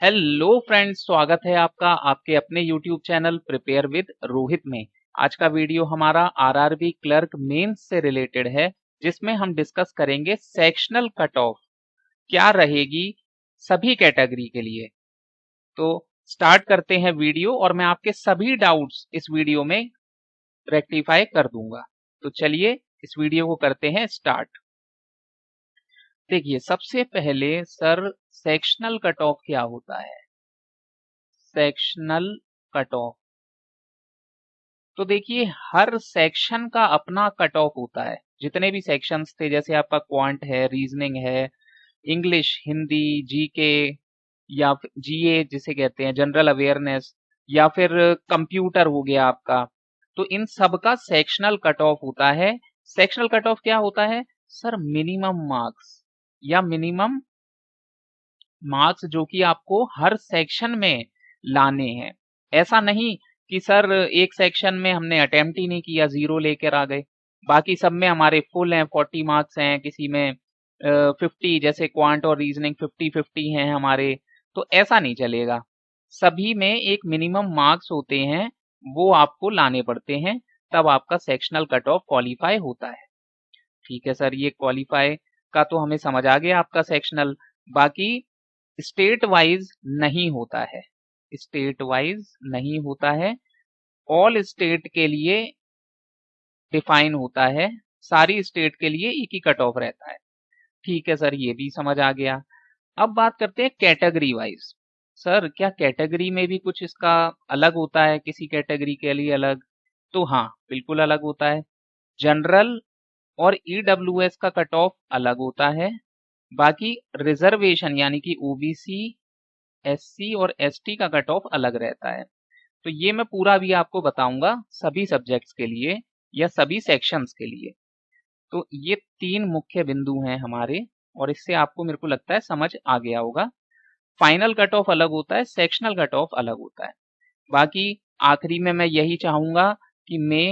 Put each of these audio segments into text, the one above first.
Hello friends, स्वागत है आपका आपके अपने YouTube channel prepare with Rohit में। आज का वीडियो हमारा आरआरबी क्लर्क मेंस से रिलेटेड है, जिसमें हम डिस्कस करेंगे सेक्शनल कट ऑफ क्या रहेगी सभी कैटेगरी के लिए। तो स्टार्ट करते हैं वीडियो और मैं आपके सभी डाउट्स इस वीडियो में रेक्टिफाई कर दूंगा। तो चलिए इस वीडियो को करते हैं स्टार्ट। देखिए, सबसे पहले सर सेक्शनल कट ऑफ क्या होता है। सेक्शनल कट ऑफ, तो देखिए हर सेक्शन का अपना कट ऑफ होता है। जितने भी सेक्शंस थे, जैसे आपका क्वांट है, रीजनिंग है, इंग्लिश, हिंदी, जीके या जीए जिसे कहते हैं जनरल अवेयरनेस, या फिर कंप्यूटर हो गया आपका, तो इन सब का सेक्शनल कट ऑफ होता है। सेक्शनल कट ऑफ क्या होता है सर? मिनिमम मार्क्स या मिनिमम मार्क्स जो कि आपको हर सेक्शन में लाने हैं। ऐसा नहीं कि सर एक सेक्शन में हमने अटेम्प्ट ही नहीं किया, 0 लेकर आ गए, बाकी सब में हमारे फुल हैं, 40 मार्क्स हैं, किसी में 50, जैसे क्वांट और रीजनिंग 50-50 हैं हमारे। तो ऐसा नहीं चलेगा। सभी में एक मिनिमम मार्क्स होते हैं, वो आपको लाने पड़ते हैं, तब आपका सेक्शनल कट ऑफ क्वालिफाई होता है। ठीक है सर, ये क्वालिफाई का तो हमें समझ आ गया आपका सेक्शनल। बाकी स्टेट वाइज नहीं होता है, स्टेट वाइज नहीं होता है, ऑल स्टेट के लिए डिफाइन होता है, सारी स्टेट के लिए एक ही कट ऑफ रहता है। ठीक है सर, ये भी समझ आ गया। अब बात करते हैं कैटेगरी वाइज। सर क्या कैटेगरी में भी कुछ इसका अलग होता है, किसी कैटेगरी के लिए अलग? तो हाँ, बिल्कुल अलग होता है। जनरल और ईडब्ल्यूएस का कट ऑफ अलग होता है। बाकी रिजर्वेशन यानी कि ओबीसी, एससी और एसटी का कट ऑफ अलग रहता है। तो ये मैं पूरा भी आपको बताऊंगा सभी सब्जेक्ट्स के लिए या सभी सेक्शंस के लिए। तो ये 3 मुख्य बिंदु हैं हमारे, और इससे आपको मेरे को लगता है समझ आ गया होगा। फाइनल कट ऑफ अलग होता है, सेक्शनल कट ऑफ अलग होता है। बाकी आखिरी में मैं यही चाहूंगा कि may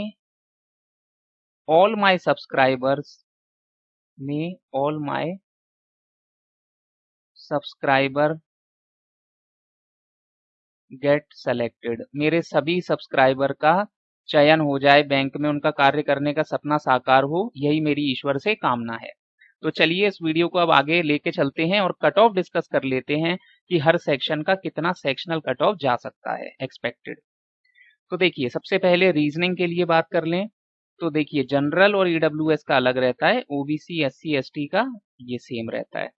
all my subscribers get selected, मेरे सभी सब्सक्राइबर का चयन हो जाए, बैंक में उनका कार्य करने का सपना साकार हो, यही मेरी ईश्वर से कामना है। तो चलिए इस वीडियो को अब आगे लेके चलते हैं और कट ऑफ डिस्कस कर लेते हैं कि हर सेक्शन का कितना सेक्शनल कट ऑफ जा सकता है एक्सपेक्टेड। तो देखिए, सबसे पहले रीजनिंग के लिए बात कर लें। तो देखिए, जनरल और ईडब्ल्यूएस का अलग रहता है, ओबीसी, एससी, एसटी का ये सेम रहता है।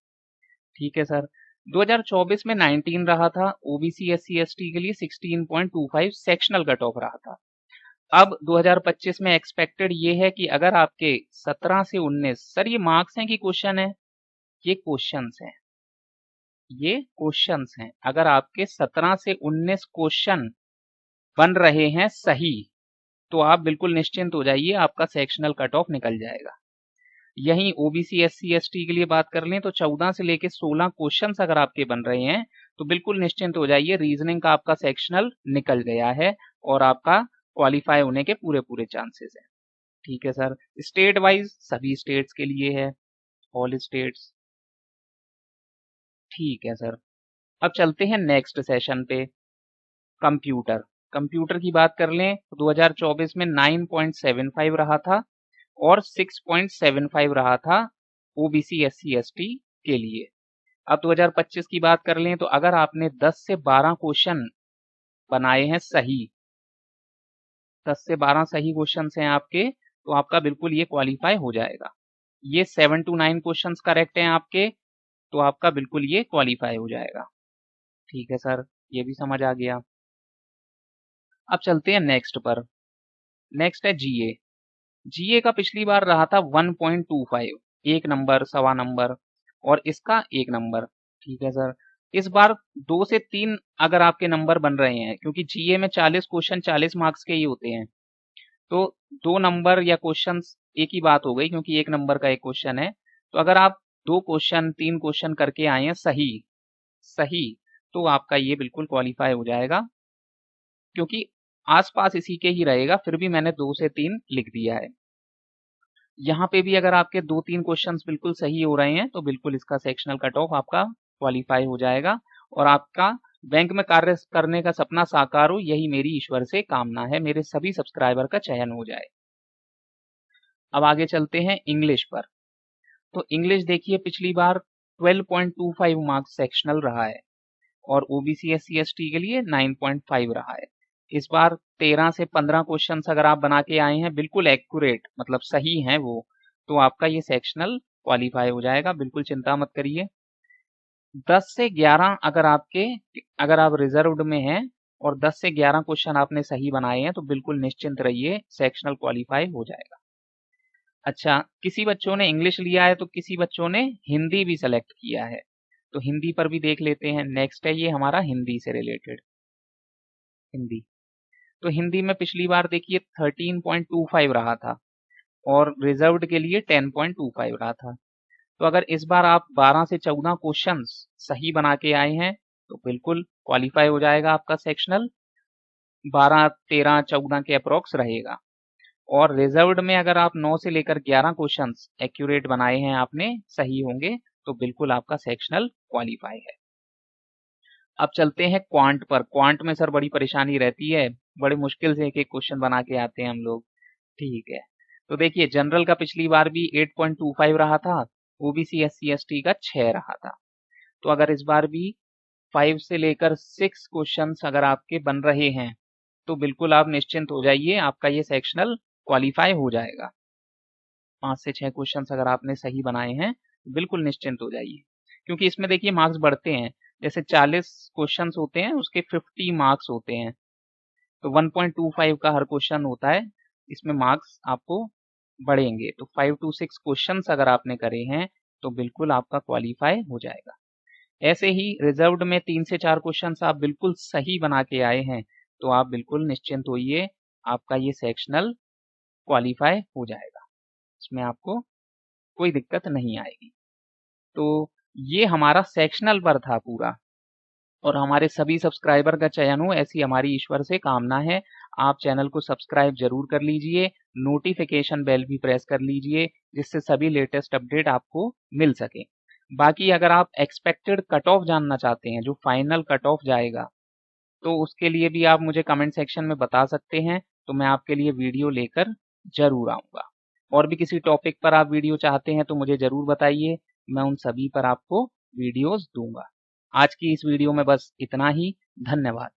ठीक है सर। 2024 में 19 रहा था, ओबीसी, एससी, एसटी के लिए 16.25 सेक्शनल कट ऑफ रहा था। अब 2025 में एक्सपेक्टेड ये है कि अगर आपके 17 से 19, सर ये मार्क्स हैं कि क्वेश्चन है? ये क्वेश्चंस हैं, ये क्वेश्चंस हैं। अगर आपके 17 से 19 क्वेश्चन बन रहे हैं सही, तो आप बिल्कुल निश्चिंत हो जाइए, आपका सेक्शनल कट ऑफ निकल जाएगा। यहीं ओबीसी, एससी, एसटी के लिए बात कर लें तो 14 से लेके 16 क्वेश्चंस अगर आपके बन रहे हैं, तो बिल्कुल निश्चिंत हो जाइए, रीजनिंग का आपका सेक्शनल निकल गया है और आपका क्वालिफाई होने के पूरे पूरे चांसेस हैं। ठीक है सर। स्टेट वाइज सभी स्टेट्स के लिए है, ऑल स्टेट्स। ठीक है सर। अब चलते हैं नेक्स्ट सेशन पे, कंप्यूटर। कंप्यूटर की बात कर लें तो 2024 में 9.75 रहा था और 6.75 रहा था ओबीसी, एससी, एसटी के लिए। अब 2025 की बात कर लें तो अगर आपने 10 से 12 क्वेश्चन बनाए हैं सही, 10 से 12 सही क्वेश्चन हैं आपके, तो आपका बिल्कुल ये क्वालिफाई हो जाएगा। ये 7 to 9 क्वेश्चंस करेक्ट हैं आपके, तो आपका बिल्कुल ये क्वालिफाई हो जाएगा। ठीक है सर, ये भी समझ आ गया। अब चलते हैं नेक्स्ट पर। नेक्स्ट है जीए। जीए का पिछली बार रहा था 1.25, 1 नंबर, सवा नंबर, और इसका 1 नंबर। ठीक है सर। इस बार 2 से 3 अगर आपके नंबर बन रहे हैं, क्योंकि जीए में 40 क्वेश्चन 40 मार्क्स के ही होते हैं, तो 2 नंबर या क्वेश्चंस एक ही बात हो गई, क्योंकि 1 नंबर का 1 क्वेश्चन है। तो अगर आप 2 क्वेश्चन 3 क्वेश्चन करके आए हैं सही सही, तो आपका ये बिल्कुल क्वालिफाई हो जाएगा, क्योंकि आसपास इसी के ही रहेगा, फिर भी मैंने 2 से 3 लिख दिया है। यहाँ पे भी अगर आपके 2-3 क्वेश्चंस बिल्कुल सही हो रहे हैं, तो बिल्कुल इसका सेक्शनल कट ऑफ आपका क्वालिफाई हो जाएगा और आपका बैंक में कार्य करने का सपना साकार हो, यही मेरी ईश्वर से कामना है, मेरे सभी सब्सक्राइबर का चयन हो जाए। अब आगे चलते हैं इंग्लिश पर। तो इंग्लिश देखिए पिछली बार 12.25 मार्क्स सेक्शनल रहा है और ओबीसी एससी एसटी के लिए 9.5 रहा है। इस बार 13 से 15 क्वेश्चन अगर आप बना के आए हैं बिल्कुल एक्यूरेट, मतलब सही हैं वो, तो आपका ये सेक्शनल क्वालिफाई हो जाएगा, बिल्कुल चिंता मत करिए। 10 से 11 अगर आप रिजर्व्ड में हैं और 10 से 11 क्वेश्चन आपने सही बनाए हैं तो बिल्कुल निश्चिंत रहिए, सेक्शनल क्वालिफाई हो जाएगा। अच्छा, किसी बच्चों ने इंग्लिश लिया है तो किसी बच्चों ने हिंदी भी सेलेक्ट किया है, तो हिंदी पर भी देख लेते हैं। नेक्स्ट है ये हमारा हिंदी से रिलेटेड हिंदी। तो हिंदी में पिछली बार देखिए 13.25 रहा था और रिजर्व्ड के लिए 10.25 रहा था। तो अगर इस बार आप 12 से 14 क्वेश्चंस सही बना के आए हैं तो बिल्कुल क्वालिफाई हो जाएगा आपका सेक्शनल, 12, 13, 14 के अप्रोक्स रहेगा। और रिजर्व्ड में अगर आप 9 से लेकर 11 क्वेश्चंस एक्यूरेट बनाए हैं आपने, सही होंगे, तो बिल्कुल आपका सेक्शनल क्वालिफाई है। अब चलते हैं क्वांट पर। क्वांट में सर बड़ी परेशानी रहती है, बड़े मुश्किल से एक एक क्वेश्चन बना के आते हैं हम लोग। ठीक है, तो देखिए जनरल का पिछली बार भी 8.25 रहा था, ओबीसी एससी एसटी का 6 रहा था। तो अगर इस बार भी 5 से लेकर 6 क्वेश्चंस अगर आपके बन रहे हैं तो बिल्कुल आप निश्चिंत हो जाइए, आपका ये सेक्शनल क्वालिफाई हो जाएगा। 5 से 6 क्वेश्चंस अगर आपने सही बनाए हैं तो बिल्कुल निश्चिंत हो जाइए, क्योंकि इसमें देखिए मार्क्स बढ़ते हैं। जैसे 40 क्वेश्चंस होते हैं उसके 50 मार्क्स होते हैं, तो 1.25 का हर क्वेश्चन होता है, इसमें मार्क्स आपको बढ़ेंगे। तो 5 to 6 क्वेश्चंस अगर आपने करे हैं तो बिल्कुल आपका क्वालिफाई हो जाएगा। ऐसे ही रिजर्व्ड में 3 से 4 क्वेश्चंस आप बिल्कुल सही बना के आए हैं तो आप बिल्कुल निश्चिंत होइए, आपका ये सेक्शनल क्वालिफाई हो जाएगा, इसमें आपको कोई दिक्कत नहीं आएगी। तो ये हमारा सेक्शनल पर था पूरा, और हमारे सभी सब्सक्राइबर का चयन हो ऐसी हमारी ईश्वर से कामना है। आप चैनल को सब्सक्राइब जरूर कर लीजिए, नोटिफिकेशन बेल भी प्रेस कर लीजिए, जिससे सभी लेटेस्ट अपडेट आपको मिल सके। बाकी अगर आप एक्सपेक्टेड कट ऑफ जानना चाहते हैं, जो फाइनल कट ऑफ जाएगा, तो उसके लिए भी आप मुझे कमेंट सेक्शन में बता सकते हैं, तो मैं आपके लिए वीडियो लेकर जरूर आऊँगा। और भी किसी टॉपिक पर आप वीडियो चाहते हैं तो मुझे ज़रूर बताइए, मैं उन सभी पर आपको वीडियोज़ दूँगा। आज की इस वीडियो में बस इतना ही, धन्यवाद।